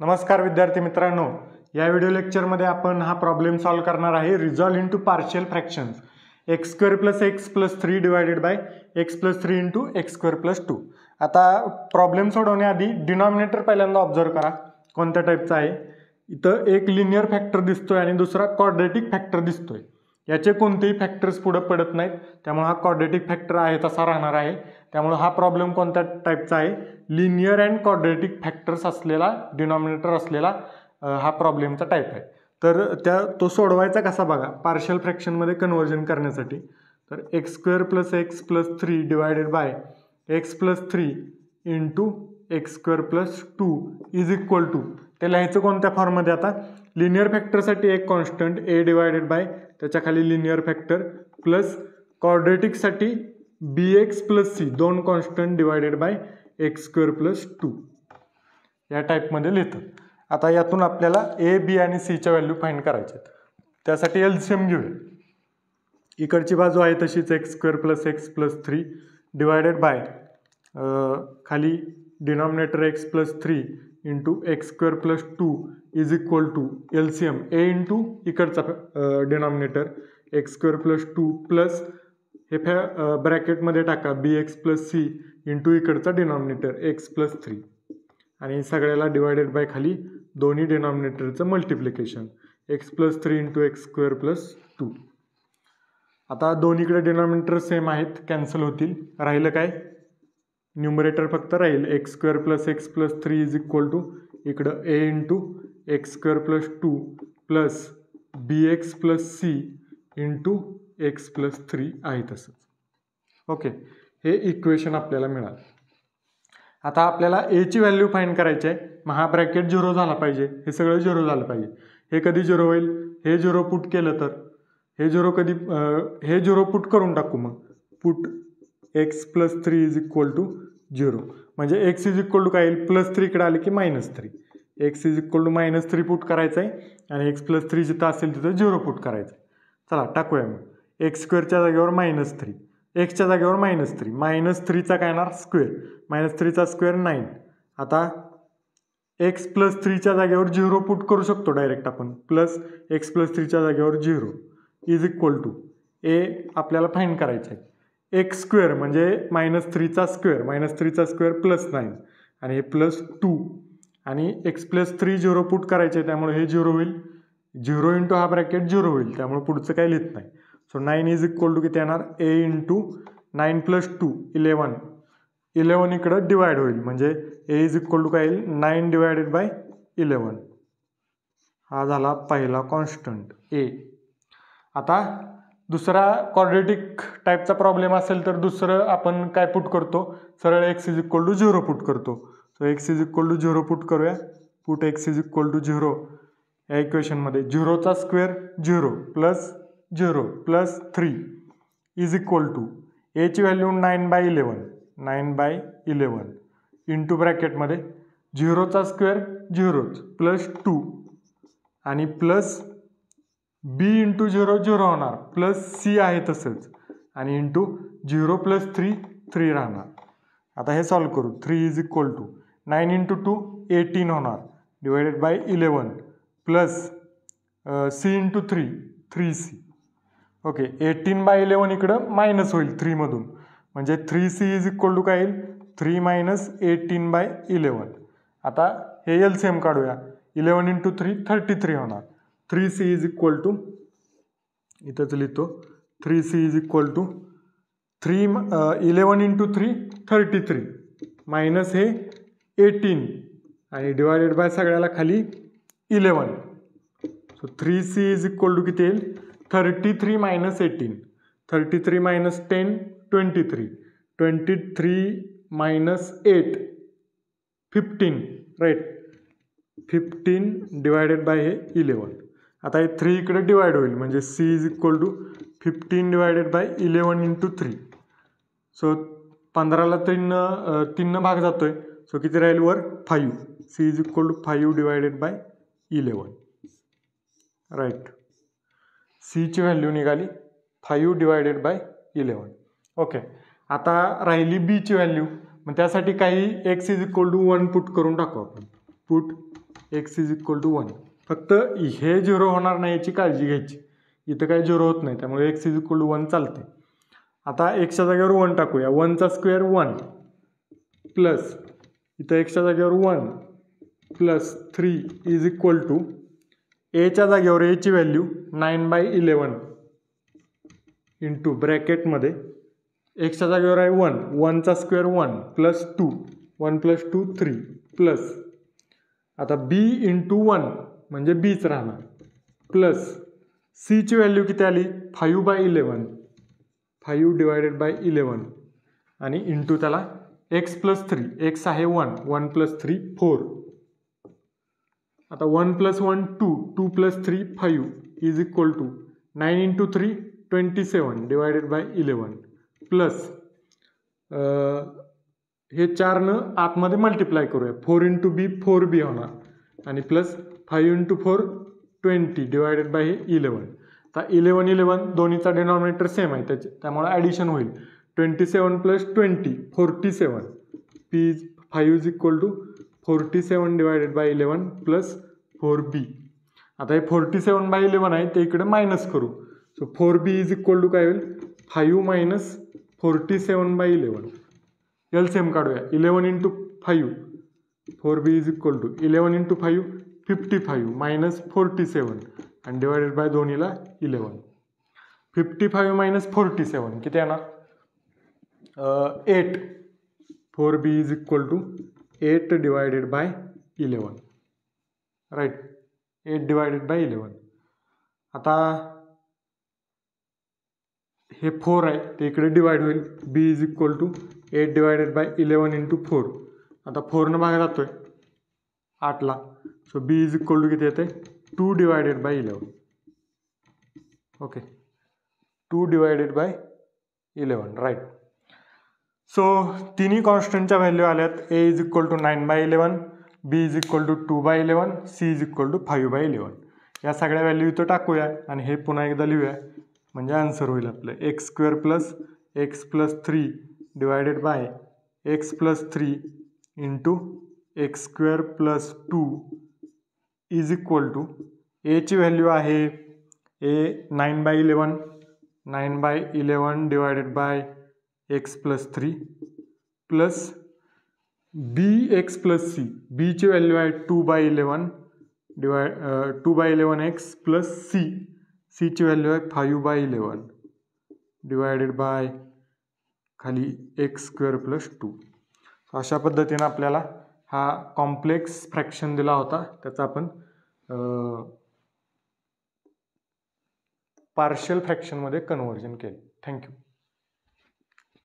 नमस्कार विद्यार्थी मित्रांनो, या व्हिडिओ लेक्चरमध्ये आपण हा प्रॉब्लेम सॉल्व करणार आहे. Resolve into partial fractions x square plus x plus 3 divided by x plus 3 into x square plus 2. आता प्रॉब्लेम सोडवण्याआधी डिनॉमिनेटर पहिल्यांदा ऑब्झर्व करा कोणत्या टाईपचा आहे. इथं एक लिनियर फॅक्टर दिसतोय आणि दुसरा क्वाड्रेटिक फॅक्टर दिसतोय. याचे कोणतेही फॅक्टर्स पुढे पडत नाहीत, त्यामुळे हा क्वाड्रेटिक फॅक्टर आहे तसा राहणार आहे. त्यामुळे हा प्रॉब्लेम कोणत्या टाईपचा आहे, लिनियर अँड क्वाड्रेटिक फॅक्टर्स असलेला डिनॉमिनेटर असलेला हा प्रॉब्लेमचा टाईप आहे. तर तो सोडवायचा कसा बघा, पार्शियल फ्रॅक्शनमध्ये कन्व्हर्जन करण्यासाठी. तर x square plus x plus 3 divided by x plus 3 into x square plus 2 is equal to, ते लिहायचं कोणत्या फॉर्ममध्ये. आता लिनियर फॅक्टरसाठी एक कॉन्स्टंट ए डिवायडेड बाय त्याच्या खाली लिनियर फॅक्टर प्लस क्वाड्रेटिकसाठी बी एक्स प्लस सी दोन constant divided by x square plus 2 या टाईपमध्ये लिहितात. आता यातून आपल्याला ए बी आणि सीच्या व्हॅल्यू फाइंड करायच्या आहेत. त्यासाठी एलसीएम घेऊया. इकडची बाजू आहे तशीच x square plus 3 divided by खाली denominator x plus 3 into x square plus 2 is equal to LCM a into इकडचा denominator x square plus 2 plus हे ब्रॅकेटमध्ये टाका b x plus c into इकडचा डिनॉमिनेटर एक्स प्लस 3 आणि सगळ्याला divided by खाली दोन्ही डिनॉमिनेटरचं multiplication x plus 3 into x square plus 2. आता दोन्हीकडे डिनॉमिनेटर सेम आहेत, कॅन्सल होतील. राहिलं काय, न्यूमरेटर फक्त राहील x square plus 3 is equal to इकडं a into x square plus 2 plus b x plus c into x plus 3 आहे तसंच. ओके, हे इक्वेशन आपल्याला मिळालं. आता आपल्याला एची व्हॅल्यू फाइंड करायची आहे. मग हा ब्रॅकेट 0 झाला पाहिजे, हे सगळं 0 झालं पाहिजे. हे कधी 0 होईल, हे 0 पुट केलं तर हे 0 कधी हे 0 पुट करून टाकू. मग put x plus 3 is equal to 0 म्हणजे एक्स इज इक्वल टू काय येईल, प्लस 3 इकडे आले की -3. X is equal to -3 put करायचं आहे आणि एक्स प्लस 3 जिथं असेल तिथं 0 पुट करायचं आहे. चला टाकूया. मग एक्स स्क्वेअरच्या जागेवर -3, एक्सच्या जागेवर -3, -3चा काय येणार स्क्वेअर, -3चा स्क्वेअर 9. आता एक्स प्लस 3च्या जागेवर 0 पुट करू शकतो डायरेक्ट आपण, प्लस एक्स प्लस 3च्या जागेवर 0 इज इक्वल टू ए आपल्याला फाइंड करायचं आहे. एक्स स्क्वेअर म्हणजे -3चा स्क्वेअर प्लस 9 आणि हे प्लस 2 आणि एक्स प्लस 3 0 पुट करायचे आहे, त्यामुळे हे 0 होईल. 0 इंटू हा ब्रॅकेट 0 होईल, त्यामुळे पुढचं काही लिहित नाही. सो 9 इज इक्वल टू किती येणार, ए इंटू 9 प्लस 2 11 इकडं डिवाइड होईल म्हणजे ए इज इक्वल टू काय येईल 9 डिवायडेड बाय 11. हा झाला पहिला कॉन्स्टंट ए. आता दुसरा क्वाड्रेटिक टाईपचा प्रॉब्लेम असेल तर दुसरं आपण काय पुट करतो, सरळ x is equal to 0 put करतो. So x is equal to 0 put करूया. Put x is equal to 0 या इक्वेशनमध्ये 0चा square 0 plus 3 is equal to एची व्हॅल्यू 9/11 इंटू ब्रॅकेटमध्ये 0चा स्क्वेअर 0 प्लस 2 आणि प्लस बी इंटू 0 0 होणार, प्लस सी आहे तसंच आणि इंटू 0 प्लस 3 राहणार. आता हे सॉल्व करू. 3 इज इक्वल टू 9 इंटू 2 18 होणार divided by 11 plus c into 3c. Okay, 18/11 इकडं मायनस होईल 3 मधून म्हणजे 3c इज इक्वल टू काय येईल 3 - 18/11. आता हे एलसीएम काढूया. 11 इंटू 3 33 होणार. 3c इज इक्वल टू इथंच लिहितो 3c is equal to 11 into 3 33 minus हे 18 आणि डिवायडेड बाय सगळ्याला खाली 11. So 3c is equal to किती येईल 33 - 18, 33 - 10 23, 23 - 8 15 राईट, 15 डिवायडेड बाय हे 11. आता हे 3 इकडे डिवाइड होईल म्हणजे c is equal to 15 divided by 11 into 3. So 15ला 3 भाग जातोय, सो किती राहील वर 5. c is equal to 5 divided by 11 right. c ची व्हॅल्यू निघाली 5 डिवायडेड बाय 11. ओके, आता राहिली बी ची व्हॅल्यू. मग त्यासाठी काही x is equal to 1 put करून टाकू आपण. Put x is equal to 1. फक्त हे 0 होणार नाही याची काळजी घ्यायची. इथं काही 0 होत नाही, त्यामुळे एक्स इज इक्वल टू 1 चालते. आता एक्सच्या जागेवर 1 टाकूया. 1चा स्क्वेअर 1 प्लस इथं एक्सच्या जागेवर 1 प्लस 3 इज इक्वल टू एच्या जागेवर एची व्हॅल्यू 9/11 इंटू ब्रॅकेटमध्ये एक्सच्या जागेवर आहे 1, 1चा स्क्वेअर 1 प्लस 2, 1 प्लस 2 3 प्लस आता बी इंटू 1 म्हणजे बीच राहणार प्लस सीची व्हॅल्यू किती आली 5/11, 5 डिवायडेड बाय 11 आणि इंटू त्याला एक्स प्लस 3, एक्स आहे 1, 1 प्लस 3 4. आता 1 plus 1 2, 2 plus 3 5 is equal to 9 into 3 27 divided by 11 plus हे 4नं आतमध्ये मल्टिप्लाय करूया. 4 इंटू बी 4b होणार आणि प्लस 5 इंटू 4 20 डिवायडेड बाय 11. आता 11 दोन्हीचा डिनॉमिनेटर सेम आहे त्यामुळे ॲडिशन होईल. 27 plus 20 47 p 5 is equal to 47 divided by 11 plus 4b. आता हे 47/11 आहे ते इकडे मायनस करू. So 4b is equal to काय होईल 5 मायनस 47/11. एलसीएम काढूया. 11 into 5 4b is equal to 11 into 5 55 minus 47 आणि डिवायडेड बाय दोन्हीला 11. 55 मायनस 47 किती येणार 8. 4b is equal to 8 divided by 11 right. 8 divided by 11. आता हे 4 आहे ते इकडे डिवाइड होईल. b is equal to 8 divided by 11 into 4. आता 4 भाग जातोय 8ला. So b is equal to किती येते 2 divided by 11. Okay 2 divided by 11 right. So तिन्ही कॉन्स्टंटच्या व्हॅल्यू आल्यात. a is equal to 9/11, b is equal to 2/11, c is equal to 5/11. या सगळ्या व्हॅल्यू इथं टाकूया आणि हे पुन्हा एकदा लिहूया म्हणजे आन्सर होईल आपलं x square plus x plus 3 divided by x plus 3 into x square plus 2 is equal to एची व्हॅल्यू आहे a 9/11, 9/11 divided by x plus 3 plus b x plus c, बीची व्हॅल्यू आहे 2/11 2/11 एक्स प्लस सी, सीची value आहे 5/11 divided by खाली x square plus 2. अशा पद्धतीने आपल्याला हा कॉम्प्लेक्स फ्रॅक्शन दिला होता त्याचा आपण पार्शियल फ्रॅक्शनमध्ये कन्व्हर्जन केलं. थँक्यू.